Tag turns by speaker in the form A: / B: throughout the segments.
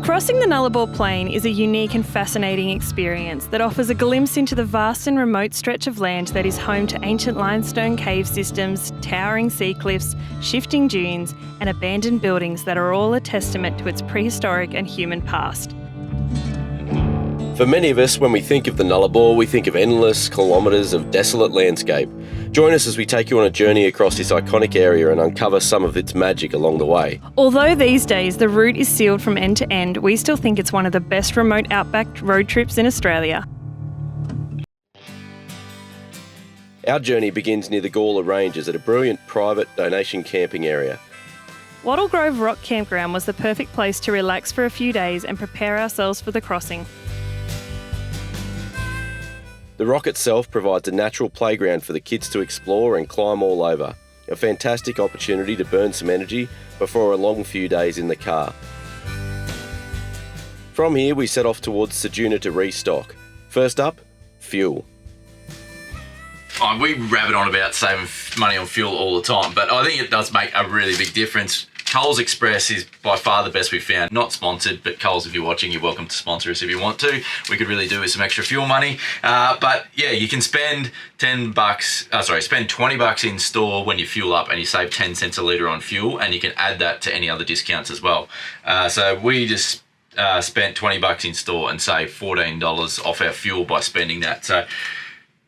A: Crossing the Nullarbor Plain is a unique and fascinating experience that offers a glimpse into the vast and remote stretch of land that is home to ancient limestone cave systems, towering sea cliffs, shifting dunes, and abandoned buildings that are all a testament to its prehistoric and human past.
B: For many of us, when we think of the Nullarbor, we think of endless kilometres of desolate landscape. Join us as we take you on a journey across this iconic area and uncover some of its magic along the way.
A: Although these days the route is sealed from end to end, we still think it's one of the best remote outback road trips in Australia.
B: Our journey begins near the Gawler Ranges at a brilliant private donation camping area.
A: Wattle Grove Rock Campground was the perfect place to relax for a few days and prepare ourselves for the crossing.
B: The rock itself provides a natural playground for the kids to explore and climb all over. A fantastic opportunity to burn some energy before a long few days in the car. From here we set off towards Ceduna to restock. First up, fuel.
C: We rabbit on about saving money on fuel all the time, but I think it does make a really big difference. Coles Express is by far the best we've found. Not sponsored, but Coles, if you're watching, you're welcome to sponsor us if you want to. We could really do with some extra fuel money. But yeah, you can spend spend $20 in store when you fuel up and you save 10 cents a litre on fuel, and you can add that to any other discounts as well. So we just spent $20 in store and saved $14 off our fuel by spending that. So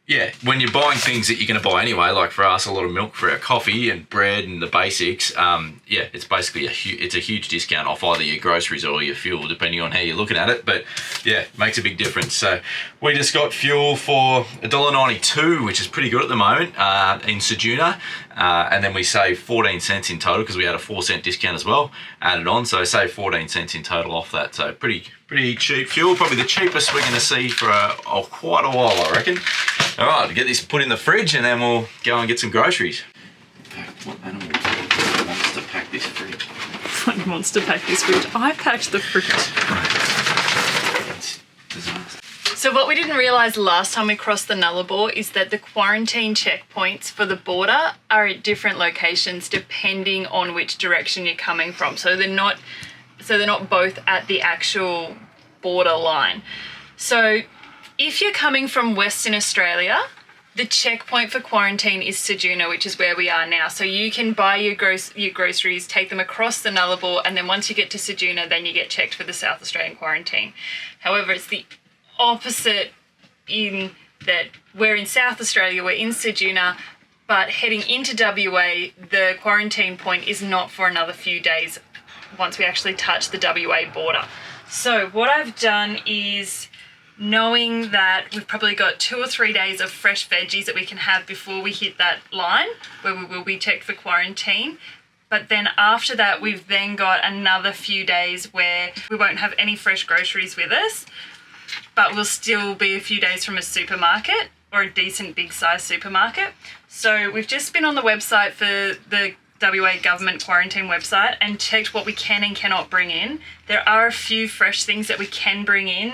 C: yeah, when you're buying things that you're going to buy anyway, like for us, a lot of milk for our coffee and bread and the basics, yeah, it's basically it's a huge discount off either your groceries or your fuel, depending on how you're looking at it. But yeah, it makes a big difference. So we just got fuel for $1.92, which is pretty good at the moment, in Ceduna. And then we saved 14 cents in total because we had a 4-cent discount as well added on. So saved 14 cents in total off that. So pretty cheap fuel. Probably the cheapest we're going to see for quite a while, I reckon. All right, get this put in the fridge and then we'll go and get some groceries. What animal wants to pack this fridge?
A: What wants to pack this fridge? I packed the fridge.
C: It's disaster.
D: So what we didn't realise last time we crossed the Nullarbor is that the quarantine checkpoints for the border are at different locations depending on which direction you're coming from. So they're not both at the actual border line. So if you're coming from Western Australia, the checkpoint for quarantine is Ceduna, which is where we are now. So you can buy your groceries, take them across the Nullarbor, and then once you get to Ceduna, then you get checked for the South Australian quarantine. However, it's the opposite in that we're in South Australia, we're in Ceduna, but heading into WA, the quarantine point is not for another few days once we actually touch the WA border. So what I've done is, knowing that we've probably got 2 or 3 days of fresh veggies that we can have before we hit that line where we will be checked for quarantine. But then after that, we've then got another few days where we won't have any fresh groceries with us, but we'll still be a few days from a supermarket or a decent big size supermarket. So we've just been on the website for the WA government quarantine website and checked what we can and cannot bring in. There are a few fresh things that we can bring in.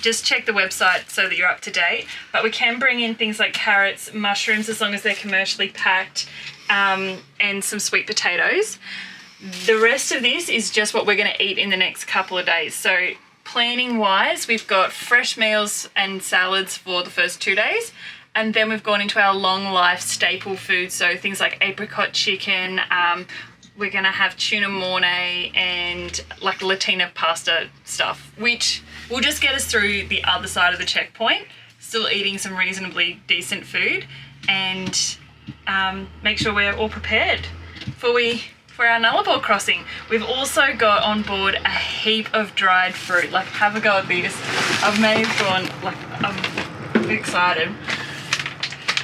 D: Just check the website so that you're up to date. But we can bring in things like carrots, mushrooms, as long as they're commercially packed, and some sweet potatoes. The rest of this is just what we're going to eat in the next couple of days. So planning wise, we've got fresh meals and salads for the first 2 days. And then we've gone into our long life staple foods, so things like apricot chicken, we're going to have tuna mornay and like Latina pasta stuff, which will just get us through the other side of the checkpoint, still eating some reasonably decent food, and make sure we're all prepared for our Nullarbor crossing. We've also got on board a heap of dried fruit. Like, have a go at this. I'm excited.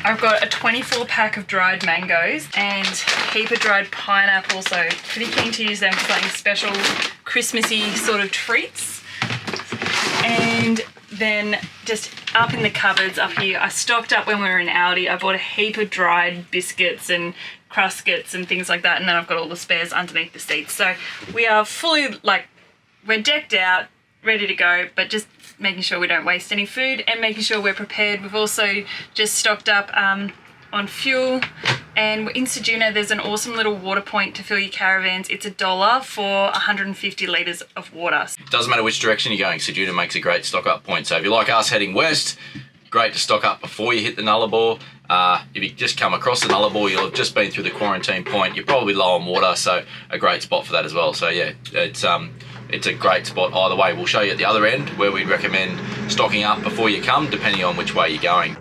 D: I've got a 24 pack of dried mangoes and a heap of dried pineapple, so pretty keen to use them for something special, Christmassy sort of treats. And then just up in the cupboards up here, I stocked up when we were in Aldi. I bought a heap of dried biscuits and Cruskets and things like that, and then I've got all the spares underneath the seats. So we are fully, we're decked out, ready to go, but just making sure we don't waste any food and making sure we're prepared. We've also just stocked up on fuel And in Ceduna, there's an awesome little water point to fill your caravans. It's $1 for 150 litres of water.
C: Doesn't matter which direction you're going, Ceduna makes a great stock up point. So if you're like us heading west, great to stock up before you hit the Nullarbor. If you just come across the Nullarbor, you'll have just been through the quarantine point. You're probably low on water, so a great spot for that as well. So yeah, it's a great spot either way. We'll show you at the other end where we'd recommend stocking up before you come, depending on which way you're going.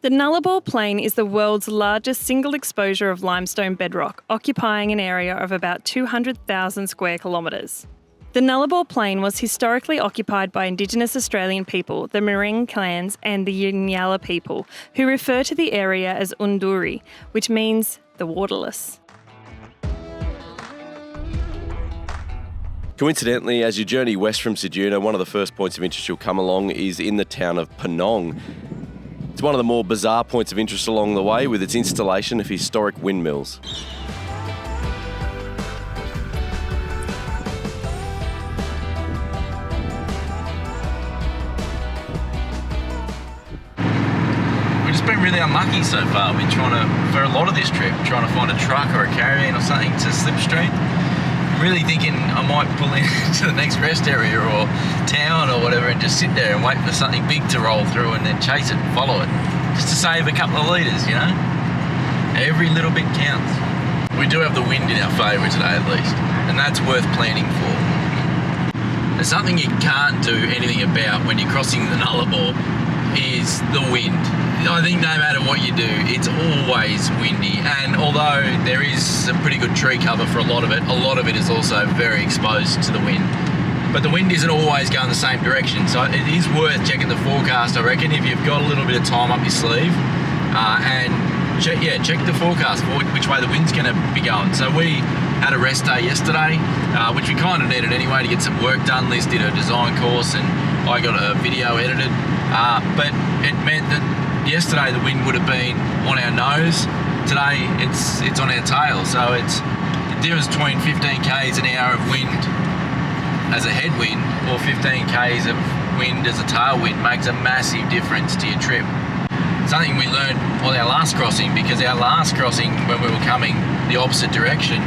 A: The Nullarbor Plain is the world's largest single exposure of limestone bedrock, occupying an area of about 200,000 square kilometres. The Nullarbor Plain was historically occupied by Indigenous Australian people, the Merengue clans and the Yanyala people, who refer to the area as Unduri, which means the waterless.
B: Coincidentally, as you journey west from Ceduna, one of the first points of interest you'll come along is in the town of Penong. It's one of the more bizarre points of interest along the way with its installation of historic windmills.
C: We've just been really unlucky so far. We've been for a lot of this trip, trying to find a truck or a caravan or something to slipstream. Really thinking I might pull into the next rest area or town or whatever and just sit there and wait for something big to roll through and then chase it and follow it. Just to save a couple of litres, you know? Every little bit counts. We do have the wind in our favour today at least, and that's worth planning for. There's something you can't do anything about when you're crossing the Nullarbor is the wind. I think no matter what you do, it's always windy, and although there is some pretty good tree cover for a lot of it is also very exposed to the wind. But the wind isn't always going the same direction, so it is worth checking the forecast, I reckon, if you've got a little bit of time up your sleeve, and check the forecast for which way the wind's going to be going. So we had a rest day yesterday, which we kind of needed anyway to get some work done. Liz did a design course and I got a video edited, but it meant that yesterday the wind would have been on our nose. Today it's on our tail, so it's the difference between 15 k's an hour of wind as a headwind or 15 k's of wind as a tailwind makes a massive difference to your trip. Something we learned on our last crossing, because our last crossing when we were coming the opposite direction,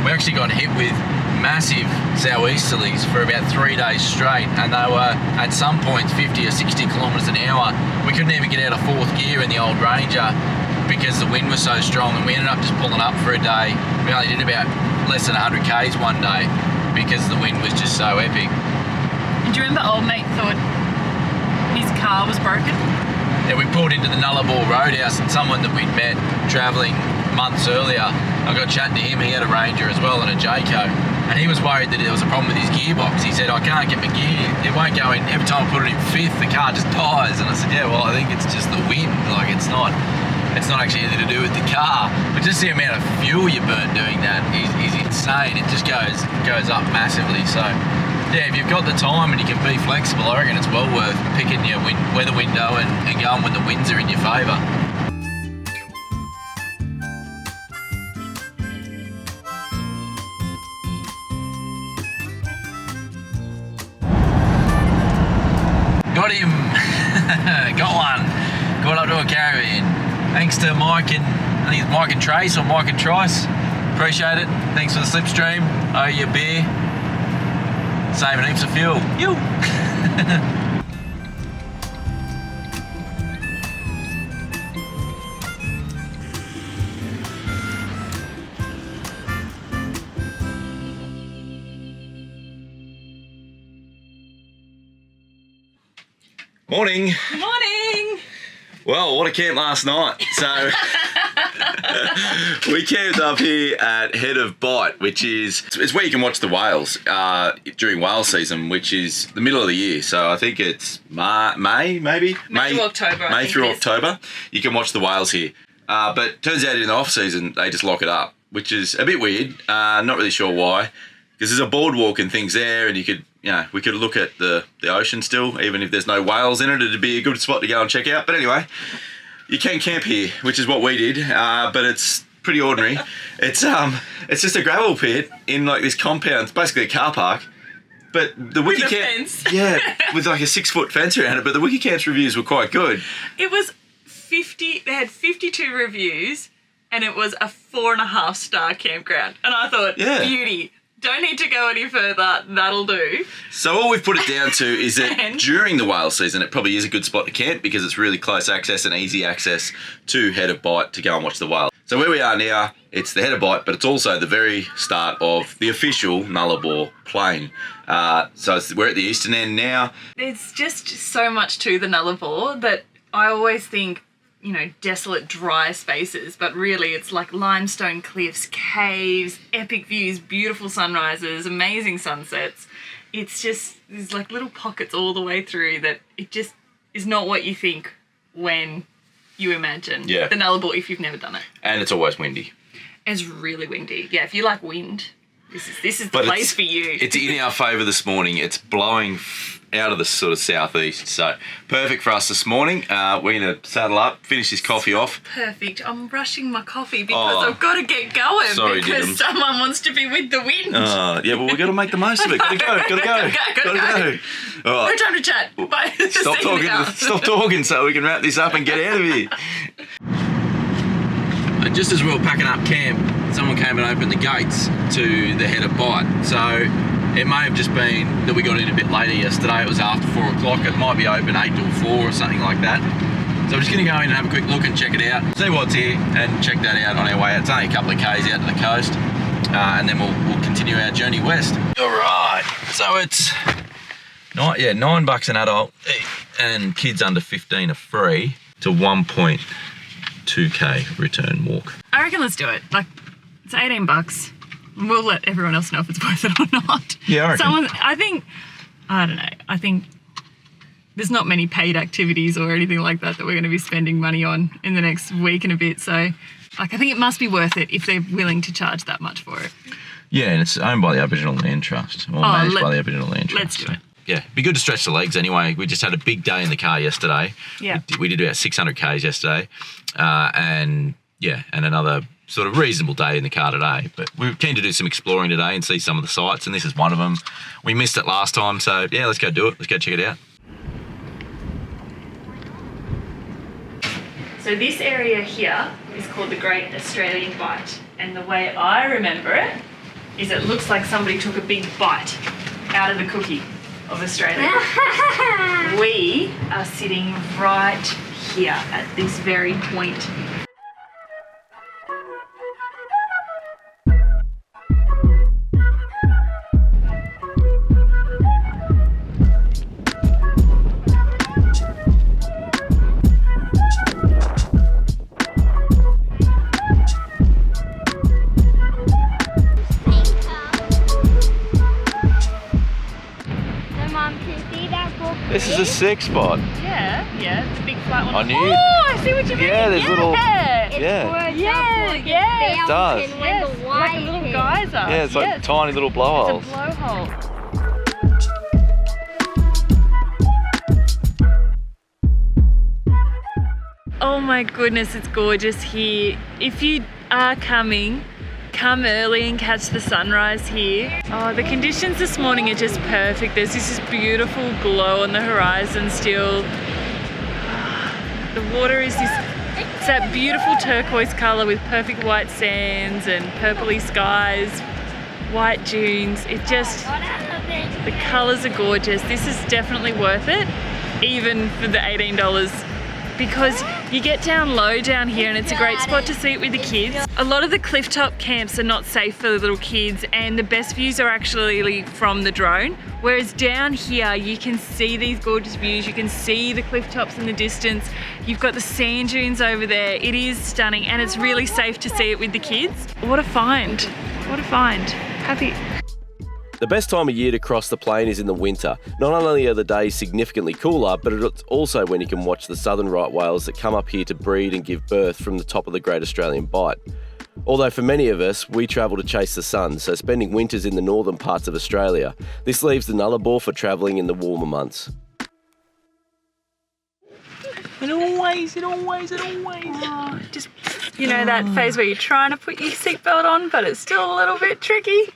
C: we actually got hit with massive southeasterlies for about 3 days straight, and they were at some points 50 or 60 kilometres an hour. We couldn't even get out of fourth gear in the old Ranger because the wind was so strong, and we ended up just pulling up for a day. We only did about less than 100 k's one day because the wind was just so epic.
D: Do you remember old mate thought his car was broken?
C: Yeah, we pulled into the Nullarbor Roadhouse, and someone that we'd met travelling months earlier, I got chatting to him. He had a Ranger as well and a Jayco, and he was worried that there was a problem with his gearbox. He said, I can't get my gear, it won't go in. Every time I put it in fifth, the car just dies. And I said, yeah, well, I think it's just the wind. Like, it's not actually anything to do with the car. But just the amount of fuel you burn doing that is insane. It just goes up massively. So yeah, if you've got the time and you can be flexible, I reckon it's well worth picking your weather window and going when the winds are in your favour. Got him! Got one! Got up to a caravan. Thanks to Mike and, I think it's Mike and Trace or Mike and Trice. Appreciate it. Thanks for the slipstream. Owe you a beer. Saving heaps of fuel. You! Morning.
D: Morning!
C: Well, what a camp last night. So we camped up here at head of Bight, which is it's where you can watch the whales during whale season, which is the middle of the year. So I think it's May
D: through October.
C: May through October. You can watch the whales here. But turns out in the off season they just lock it up, which is a bit weird. Not really sure why, because there's a boardwalk and things there, and we could look at the ocean still, even if there's no whales in it. It'd be a good spot to go and check out. But anyway, you can camp here, which is what we did, but it's pretty ordinary. It's just a gravel pit in like this compound. It's basically a car park, But the
D: With a
C: Wikicamps,
D: fence.
C: yeah, with like a 6-foot fence around it. But the Wikicamps reviews were quite good.
D: It was 50. They had 52 reviews, and it was a 4.5-star campground. And I thought,
C: Yeah.
D: beauty. Don't need to go any further. That'll do.
C: So all we've put it down to is that
D: And-
C: during the whale season, it probably is a good spot to camp because it's really close access and easy access to Head of Bight to go and watch the whale. So where we are now, it's the Head of Bight, but it's also the very start of the official Nullarbor Plain. We're at the eastern end now.
D: There's just so much to the Nullarbor that I always think, you know, desolate, dry spaces, but really it's like limestone cliffs, caves, epic views, beautiful sunrises, amazing sunsets. It's just, there's like little pockets all the way through that it just is not what you think when you imagine
C: Yeah.
D: the Nullarbor if you've never done it.
C: And it's always windy.
D: It's really windy. Yeah, if you like wind, this is the
C: But
D: place for you.
C: It's in our favour this morning. It's blowing out of the sort of southeast. So perfect for us this morning. We're going to saddle up, finish this coffee off.
D: Perfect. I'm rushing my coffee because
C: Oh.
D: I've got to get going
C: Sorry,
D: because
C: Diddums.
D: someone wants to be with the wind.
C: Yeah, well, we've got to make the most of it. Gotta go.
D: Gotta go.
C: All
D: No
C: right.
D: time to chat. Bye.
C: Stop
D: See you now.
C: talking. Stop talking so we can wrap this up and get out of here. Just as we were packing up camp, someone came and opened the gates to the Head of Bight. So it may have just been that we got in a bit later yesterday. It was after 4 o'clock. It might be open 8 till 4 or something like that. So we're just going to go in and have a quick look and check it out, see what's here, and check that out on our way out. It's only a couple of k's out to the coast, and then we'll continue our journey west. All right. So it's $9 an adult, and kids under 15 are free. It's a 1.2k return walk.
D: I reckon let's do it. Like, it's $18. We'll let everyone else know if it's worth it or not.
C: Yeah, I reckon.
D: I don't know. I think there's not many paid activities or anything like that we're going to be spending money on in the next week and a bit. So, like, I think it must be worth it if they're willing to charge that much for it.
C: Yeah, and it's owned by the Aboriginal Land Trust, or managed by the Aboriginal Land Trust.
D: Let's do it.
C: Yeah, it'd be good to stretch the legs anyway. We just had a big day in the car yesterday.
D: Yeah.
C: We did about 600 k's yesterday, and another sort of reasonable day in the car today. But we were keen to do some exploring today and see some of the sites, and this is one of them. We missed it last time, so yeah, let's go do it. Let's go check it out.
D: So this area here is called the Great Australian Bight, and the way I remember it is it looks like somebody took a big bite out of the cookie of Australia. We are sitting right here at this very point.
C: This is a sick spot.
D: Yeah, it's a big flat one.
C: I knew.
D: Oh, I see what you mean.
C: Yeah, there's little.
D: Yeah.
C: Yeah.
D: Yeah.
C: It does.
D: Yes, like a little geyser.
C: Yeah, it's like tiny little blowholes.
D: It's a blowhole. Oh my goodness, it's gorgeous here. If you are coming, come early and catch the sunrise here. Oh, the conditions this morning are just perfect. There's this beautiful glow on the horizon still. The water is it's that beautiful turquoise colour with perfect white sands and purpley skies, white dunes. The colours are gorgeous. This is definitely worth it, even for the $18. Because you get down low down here and it's a great spot to see it with the kids. A lot of the clifftop camps are not safe for the little kids, and the best views are actually from the drone. Whereas down here you can see these gorgeous views, you can see the cliff tops in the distance, you've got the sand dunes over there. It is stunning and it's really safe to see it with the kids. What a find, what a find. Happy.
B: The best time of year to cross the plain is in the winter. Not only are the days significantly cooler, but it's also when you can watch the southern right whales that come up here to breed and give birth from the top of the Great Australian Bight. Although for many of us, we travel to chase the sun, so spending winters in the northern parts of Australia, this leaves the Nullarbor for travelling in the warmer months.
D: It always. Oh, just, you know, that phase where you're trying to put your seatbelt on, but it's still a little bit tricky.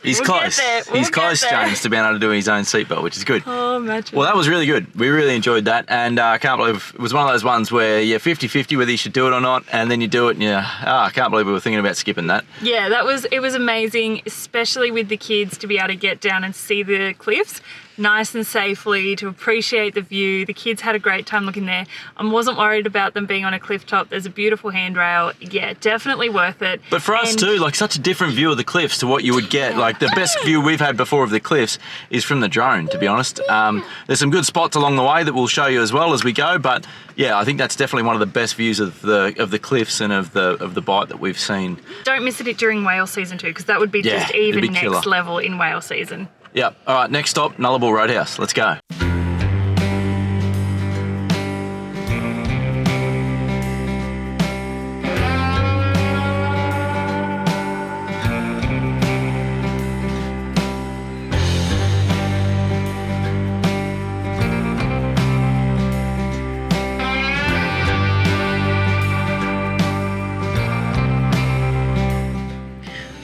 C: He's
D: We'll
C: close.
D: get there. We'll
C: He's
D: get
C: close,
D: there.
C: James, to being able to do his own seatbelt, which is good.
A: Oh, imagine.
C: Well, that was really good. We really enjoyed that, and I can't believe it was one of those ones where you're 50-50 whether you should do it or not, and then you do it, and I can't believe we were thinking about skipping that.
A: Yeah, it was amazing, especially with the kids, to be able to get down and see the cliffs nice and safely, to appreciate the view. The kids had a great time looking there. I wasn't worried about them being on a cliff top. There's a beautiful handrail. Yeah, definitely worth it.
C: But for us too, like such a different view of the cliffs to what you would get. Like the best view we've had before of the cliffs is from the drone, to be honest. There's some good spots along the way that we'll show you as well as we go, but yeah, I think that's definitely one of the best views of the cliffs and of the Bight that we've seen.
A: Don't miss it during whale season too, because that would be just
C: it'd
A: even
C: be
A: next
C: killer.
A: level in whale season.
C: Yep. All right, next stop, Nullarbor Roadhouse. Let's go.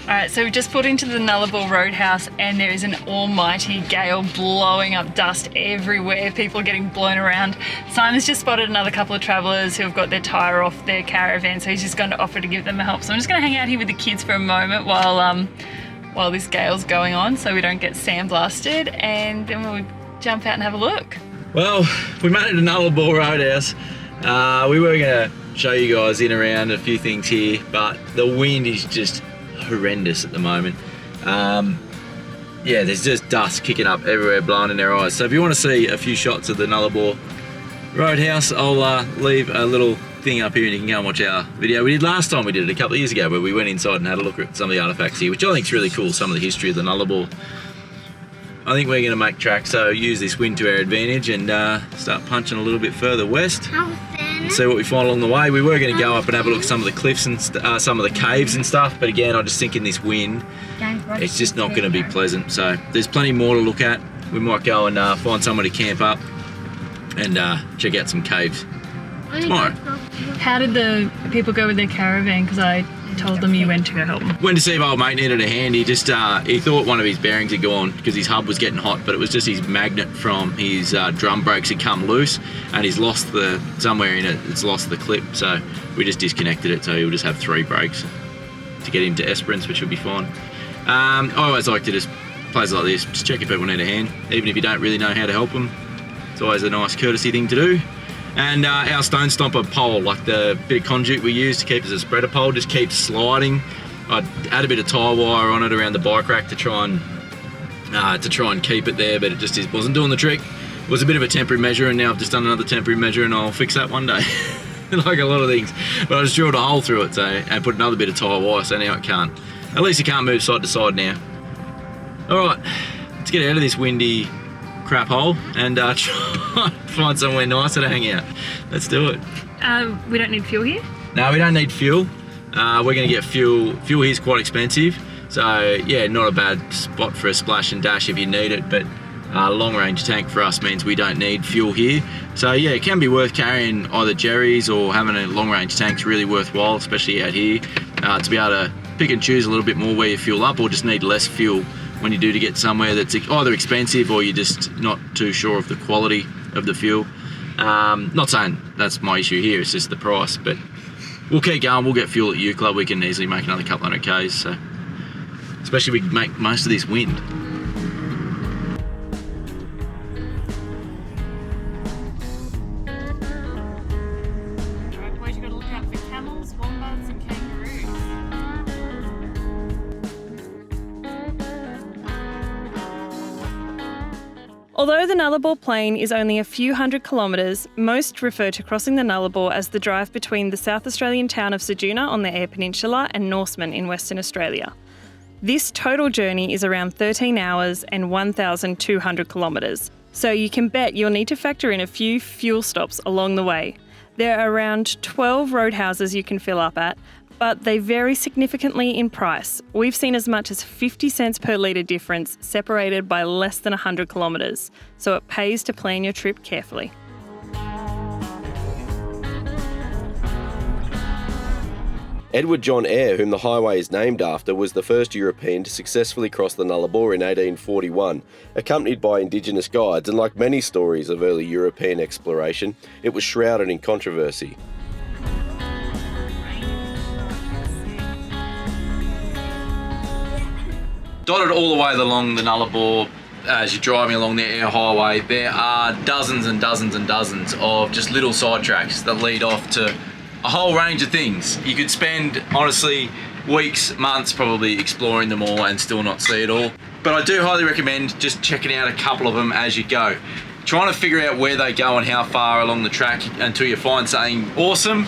D: Alright, so we've just pulled into the Nullarbor Roadhouse and there is an almighty gale blowing up dust everywhere. People are getting blown around. Simon's just spotted another couple of travellers who have got their tyre off their caravan, so he's just going to offer to give them a help. So I'm just going to hang out here with the kids for a moment while this gale's going on so we don't get sandblasted, and then we'll jump out and have a look.
C: Well, we made it to Nullarbor Roadhouse. We were going to show you guys in around a few things here, but the wind is just horrendous at the moment. Yeah, there's just dust kicking up everywhere, blowing in their eyes. So if you want to see a few shots of the Nullarbor Roadhouse, I'll leave a little thing up here and you can go and watch our video we did last time. We did it a couple of years ago where we went inside and had a look at some of the artifacts here, which I think is really cool, some of the history of the Nullarbor. I think we're going to make track, so use this wind to our advantage and start punching a little bit further west and see what we find along the way. We were going to go up and have a look at some of the cliffs and some of the caves and stuff, but again, I just think in this wind, it's just not going to be pleasant. So there's plenty more to look at. We might go and find somewhere to camp up and check out some caves tomorrow.
D: How did the people go with their caravan? Because I told them you went to go help them.
C: Went to see if old mate needed a hand. He just he thought one of his bearings had gone because his hub was getting hot, but it was just his magnet from his drum brakes had come loose and he's lost somewhere in it, it's lost the clip, so we just disconnected it, so he'll just have 3 brakes to get him to Esperance, which will be fine. I always like to just places like this, just check if people need a hand, even if you don't really know how to help them. It's always a nice courtesy thing to do. And our stone stomper pole, like the bit of conduit we use to keep as a spreader pole, just keeps sliding. I'd add a bit of tyre wire on it around the bike rack to try and keep it there, but it just wasn't doing the trick. It was a bit of a temporary measure, and now I've just done another temporary measure, and I'll fix that one day. Like a lot of things. But I just drilled a hole through it, and put another bit of tyre wire, so now it can't. At least it can't move side to side now. All right, let's get out of this windy crap hole and try and find somewhere nicer to hang out. Let's do it.
D: We don't need fuel here?
C: No, we don't need fuel. We're going to get fuel. Fuel here is quite expensive, so yeah, not a bad spot for a splash and dash if you need it, but long range tank for us means we don't need fuel here. So yeah, it can be worth carrying either jerrys or having a long range tank's really worthwhile, especially out here, to be able to pick and choose a little bit more where you fuel up or just need less fuel when you do to get somewhere that's either expensive or you're just not too sure of the quality of the fuel. Not saying that's my issue here, it's just the price, but we'll keep going. We'll get fuel at U-Club. We can easily make another couple hundred Ks, so especially if we can make most of this wind.
D: Alright boys, you've got to look out for camels, wombats and kangaroos.
A: Although the Nullarbor Plain is only a few hundred kilometres, most refer to crossing the Nullarbor as the drive between the South Australian town of Ceduna on the Eyre Peninsula and Norseman in Western Australia. This total journey is around 13 hours and 1,200 kilometres, so you can bet you'll need to factor in a few fuel stops along the way. There are around 12 roadhouses you can fill up at, but they vary significantly in price. We've seen as much as 50 cents per litre difference separated by less than 100 kilometres, so it pays to plan your trip carefully.
B: Edward John Eyre, whom the highway is named after, was the first European to successfully cross the Nullarbor in 1841, accompanied by Indigenous guides, and like many stories of early European exploration, it was shrouded in controversy.
C: Dotted all the way along the Nullarbor, as you're driving along the Eyre Highway, there are dozens and dozens and dozens of just little side tracks that lead off to a whole range of things. You could spend, honestly, weeks, months probably exploring them all and still not see it all. But I do highly recommend just checking out a couple of them as you go. Trying to figure out where they go and how far along the track until you find something awesome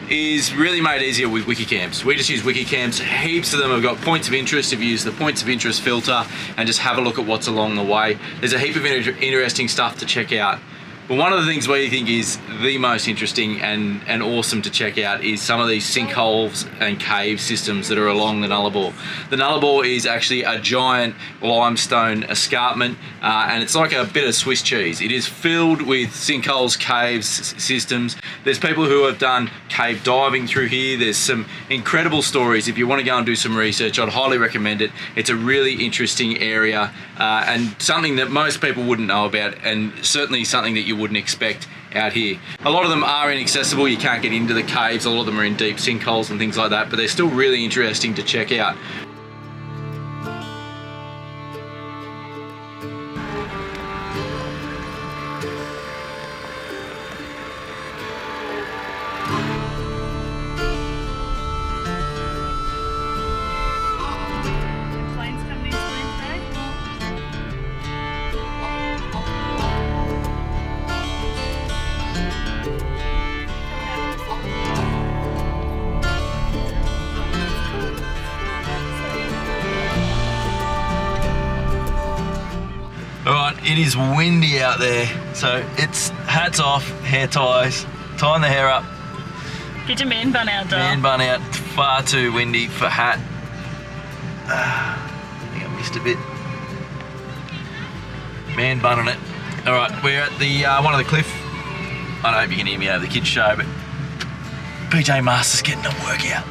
C: is really made easier with Wikicamps. We just use Wikicamps. Heaps of them have got points of interest. If you use the points of interest filter and just have a look at what's along the way, there's a heap of interesting stuff to check out. But one of the things we think is the most interesting and awesome to check out is some of these sinkholes and cave systems that are along the Nullarbor. The Nullarbor is actually a giant limestone escarpment, and it's like a bit of Swiss cheese. It is filled with sinkholes, caves, systems. There's people who have done cave diving through here. There's some incredible stories. If you want to go and do some research, I'd highly recommend it. It's a really interesting area and something that most people wouldn't know about, and certainly something that you wouldn't expect out here. A lot of them are inaccessible. You can't get into the caves. A lot of them are in deep sinkholes and things like that, but they're still really interesting to check out. Alright, it is windy out there, so it's hats off, hair ties, tying the hair up.
D: Get your man bun out,
C: Man bun out, it's far too windy for hat. I think I missed a bit. Man bunning it. Alright, we're at the one of the cliff. I don't hope you can hear me over the kids show, but PJ Master's getting a workout.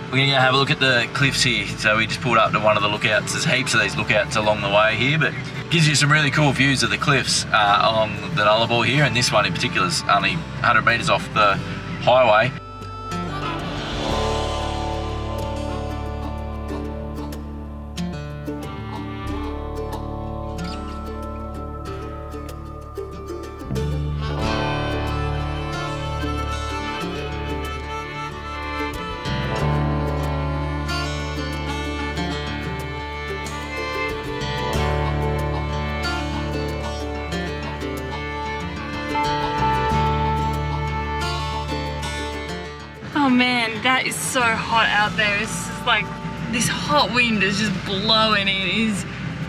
C: We're gonna go have a look at the cliffs here. So we just pulled up to one of the lookouts. There's heaps of these lookouts along the way here, but gives you some really cool views of the cliffs along the Nullarbor here, and this one in particular is only 100 metres off the highway.
D: Oh man, that is so hot out there. It's just like this hot wind is just blowing in. It is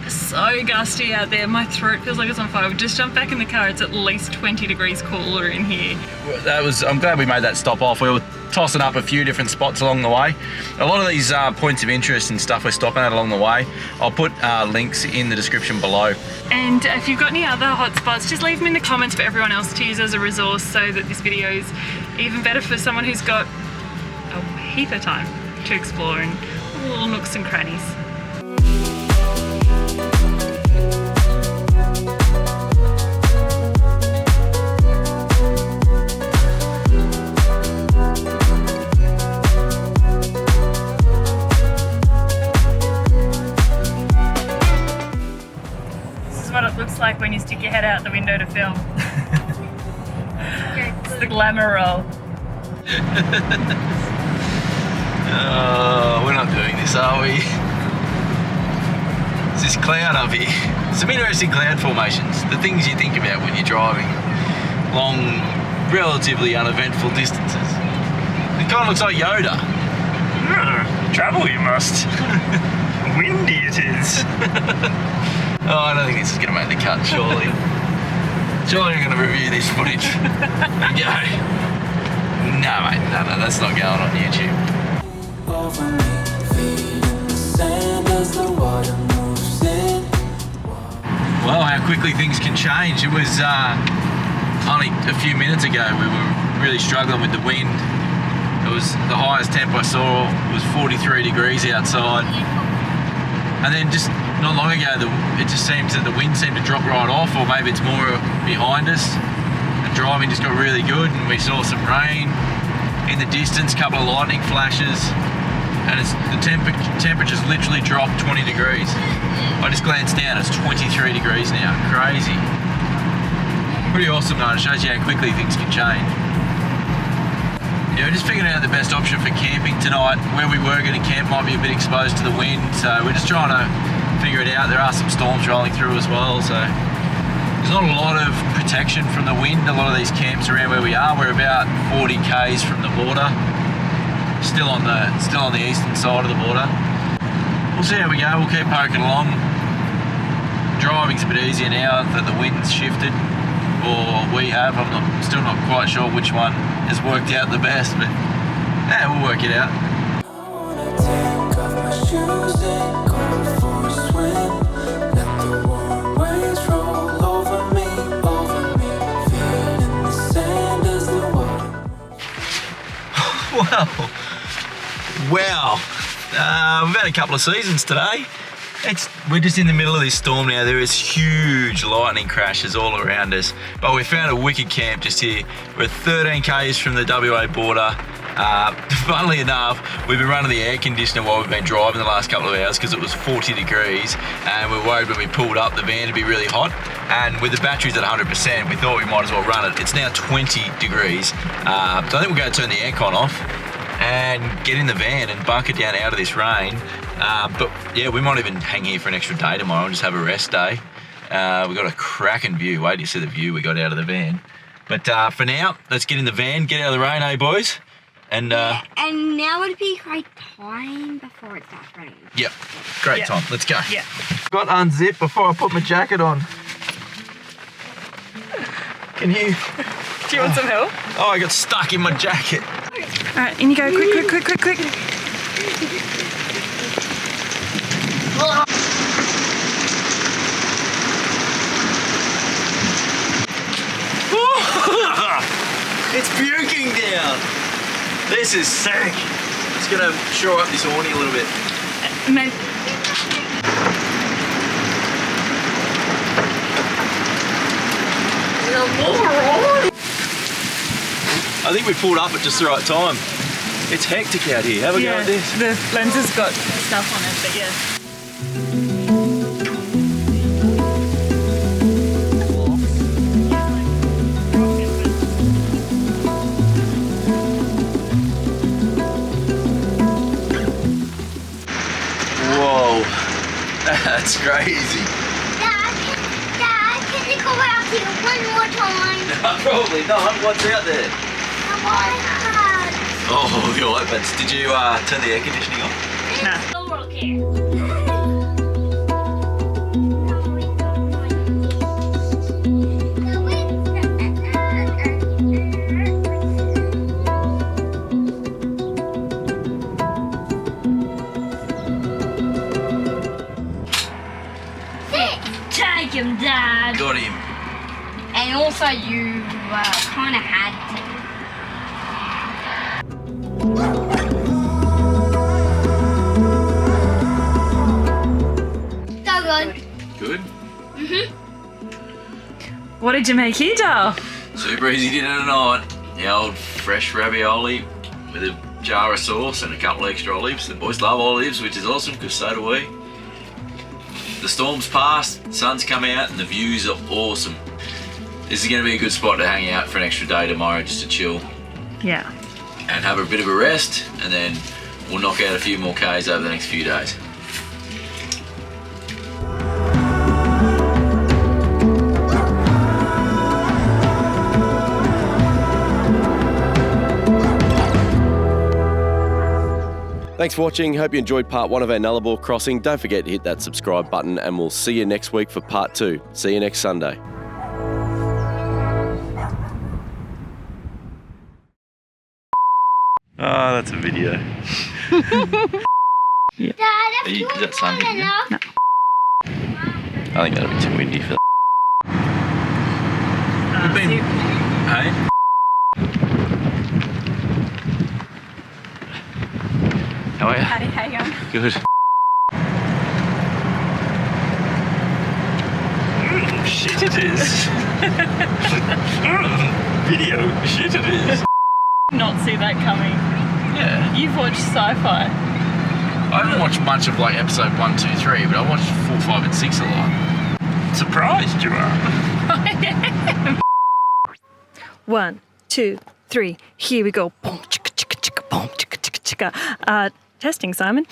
D: so gusty out there. My throat feels like it's on fire. We just jumped back in the car. It's at least 20 degrees cooler in here.
C: I'm glad we made that stop off. We were tossing up a few different spots along the way. A lot of these points of interest and stuff we're stopping at along the way, I'll put links in the description below.
D: And if you've got any other hot spots, just leave them in the comments for everyone else to use as a resource so that this video is even better for someone who's got a heap of time to explore in little nooks and crannies. This is what it looks like when you stick your head out the window to film. It's the glamour roll.
C: Oh, we're not doing this, are we? It's this cloud up here. Some interesting cloud formations. The things you think about when you're driving long, relatively uneventful distances. It kind of looks like Yoda.
E: Travel you must. Windy it is.
C: Oh, I don't think this is going to make the cut, surely. Surely we're going to review this footage. Go. No, mate, no, that's not going on YouTube. Well, how quickly things can change. It was only a few minutes ago we were really struggling with the wind. It was the highest temp I saw was 43 degrees outside. And then just not long ago, it just seems that the wind seemed to drop right off, or maybe it's more behind us. The driving just got really good, and we saw some rain in the distance, a couple of lightning flashes, and the temperature's literally dropped 20 degrees. I just glanced down, it's 23 degrees now. Crazy. Pretty awesome though, it shows you how quickly things can change. Yeah, we're just figuring out the best option for camping tonight. Where we were going to camp might be a bit exposed to the wind, so we're just trying to figure it out. There are some storms rolling through as well, so there's not a lot of protection from the wind. A lot of these camps around where we are, we're about 40 k's from the border, still on the eastern side of the border. We'll see how we go. We'll keep poking along. Driving's a bit easier now that the wind's shifted, or we have. I'm still not quite sure which one has worked out the best, but yeah, we'll work it out. Wow. We've had a couple of seasons today. We're just in the middle of this storm now. There is huge lightning crashes all around us, but we found a wicked camp just here. We're 13 k's from the WA border. Funnily enough, we've been running the air conditioner while we've been driving the last couple of hours because it was 40 degrees, and we were worried when we pulled up the van to be really hot. And with the batteries at 100%, we thought we might as well run it. It's now 20 degrees, so I think we're going to turn the aircon off and get in the van and bunker down out of this rain. But yeah, we might even hang here for an extra day tomorrow and just have a rest day. We've got a cracking view. Wait till you see the view we got out of the van. But for now, let's get in the van, get out of the rain, eh, boys? And
F: and now would be a great time before it starts raining.
C: Yep, great time. Let's go.
A: Yeah.
C: Got to unzip before I put my jacket on. Can you?
A: Do you want some help?
C: Oh, I got stuck in my jacket.
A: All right, in you go. Quick.
C: It's puking down. This is sick. It's gonna shore up this awning a little bit. I think we pulled up at just the right time. It's hectic out here. Have a go at this.
A: The lens has got stuff on it, but yeah.
C: Whoa, that's crazy.
F: Dad, can you go out here one more time?
C: No, probably not. What's out there?
F: iPad.
C: Oh, your iPads. Did you turn the air conditioning on?
A: Nah.
F: Take him, Dad.
C: Got him.
F: And also, you kind of had to. So good.
C: Good.
A: What did you make here, Dale?
C: Super easy dinner tonight. The old fresh ravioli with a jar of sauce and a couple extra olives. The boys love olives, which is awesome because so do we. The storm's passed, the sun's come out, and the views are awesome. This is going to be a good spot to hang out for an extra day tomorrow, just to chill
A: Yeah.
C: and have a bit of a rest, and then we'll knock out a few more Ks over the next few days.
B: Thanks for watching. Hope you enjoyed part 1 of our Nullarbor crossing. Don't forget to hit that subscribe button, and we'll see you next week for part 2. See you next Sunday. Oh, that's a video.
F: Dad, if
C: Is
F: you
C: that
F: want
C: sunny?
F: enough.
A: No.
C: I think that'll be too windy for We've been... Hey? How are you?
G: Howdy, how you going?
C: Good.
E: Shit it is. Video, shit it is.
D: Not see that coming.
C: Yeah.
D: You've watched sci-fi.
C: I haven't watched much of like episode 1, 2, 3, but I watched 4, 5, and 6 a lot.
E: Surprised you are.
A: 1, 2, 3. Here we go. Boom, chicka, chicka, chicka, boom, chicka, chicka, chicka. Testing, Simon.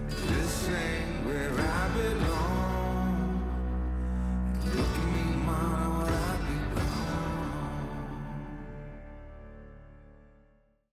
H: This ain't where I belong.